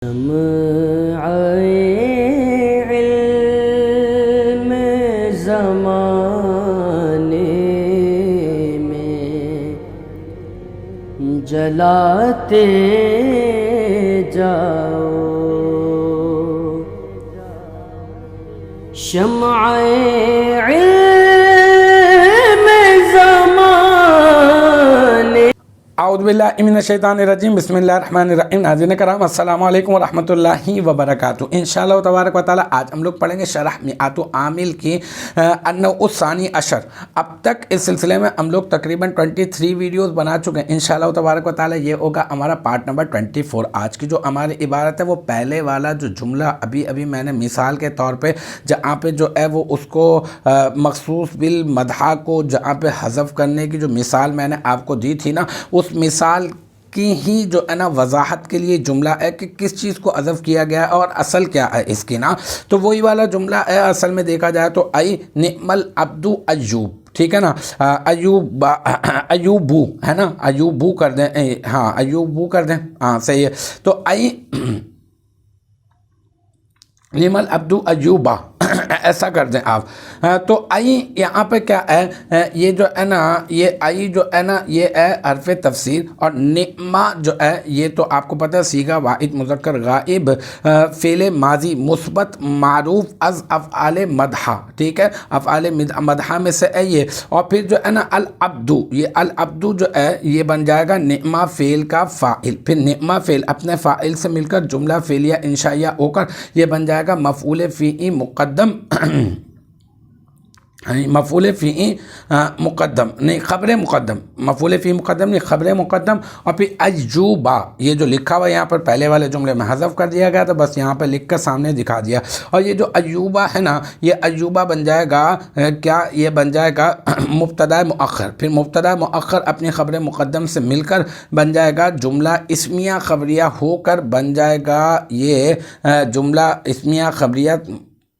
شمع علم زمانے میں جلاتے جاؤ، شمع علم زمانے۔ اعوذ باللہ من الشیطان الرجیم، بسم اللہ الرحمن الرحیم۔ ناظرین کرام، السلام علیکم ورحمۃ اللہ وبرکاتہ۔ انشاءاللہ تبارک و تعالی آج ہم لوگ پڑھیں گے شرح میعات عامل کی النوع الثانی عشر۔ اب تک اس سلسلے میں ہم لوگ تقریباً 23 ویڈیوز بنا چکے ہیں۔ انشاءاللہ تبارک و تعالی یہ ہوگا ہمارا پارٹ نمبر 24۔ آج کی جو ہماری عبارت ہے وہ پہلے والا جو جملہ ابھی میں نے مثال کے طور پہ جہاں پہ جو ہے وہ اس کو مخصوص بالمدحہ کو جہاں پہ حذف کرنے کی جو مثال میں نے آپ کو دی تھی نا، اس مثال کی ہی جو ہے نا وضاحت کے لیے جملہ ہے کہ کس چیز کو حذف کیا گیا ہے اور اصل کیا ہے اس کی نا، تو وہی والا جملہ ہے۔ اصل میں دیکھا جائے تو ای نعم العبد ایوب، ٹھیک ہے نا، ایوبو ہے نا، ایوبو کر دیں، ہاں ایوبو کر دیں، ہاں صحیح ہے۔ تو ای نعم العبد ایوبا ایسا کر دیں آپ۔ تو آئی یہاں پہ کیا ہے، یہ جو ہے نا، یہ آئی جو ہے نا یہ ہے حرف تفسیر، اور نعمہ جو ہے یہ تو آپ کو پتہ ہے صیغہ واحد مذکر غائب، فعل ماضی مثبت معروف از افعال مدحہ، ٹھیک ہے، افعال مدحہ میں سے ہے یہ۔ اور پھر جو ہے نا العبد، یہ العبد جو ہے یہ بن جائے گا نعمہ فعل کا فاعل، پھر نعمہ فعل اپنے فاعل سے مل کر جملہ فعلیہ انشائیہ ہو کر یہ بن جائے گا مفعول فیہ مقدم، مفعول فیہ مقدم نہیں خبر مقدم، مفعول فیہ مقدم نہیں خبر مقدم۔ اور پھر ایوبا، یہ جو لکھا ہوا یہاں پر پہلے والے جملے میں حذف کر دیا گیا، تو بس یہاں پر لکھ کر سامنے دکھا دیا۔ اور یہ جو ایوبا ہے نا، یہ ایوبا بن جائے گا کیا، یہ بن جائے گا مبتدا مؤخر، پھر مبتدا مؤخر اپنی خبر مقدم سے مل کر بن جائے گا جملہ اسمیہ خبریہ ہو کر بن جائے گا یہ جملہ اسمیہ خبریہ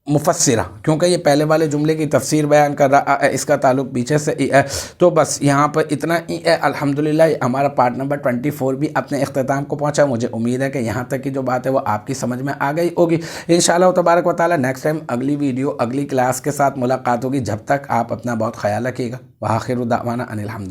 مفسرہ، کیونکہ یہ پہلے والے جملے کی تفسیر بیان کر رہا ہے، اس کا تعلق پیچھے سے ہی ہے۔ تو بس یہاں پر اتنا ہی ہے۔ الحمدللہ ہمارا پارٹ نمبر 24 بھی اپنے اختتام کو پہنچا۔ مجھے امید ہے کہ یہاں تک کی جو بات ہے وہ آپ کی سمجھ میں آ گئی ہوگی۔ انشاءاللہ تبارک و تعالی نیکسٹ ٹائم اگلی ویڈیو اگلی کلاس کے ساتھ ملاقات ہوگی۔ جب تک آپ اپنا بہت خیال رکھیے گا۔ وآخر دعوانا ان الحمد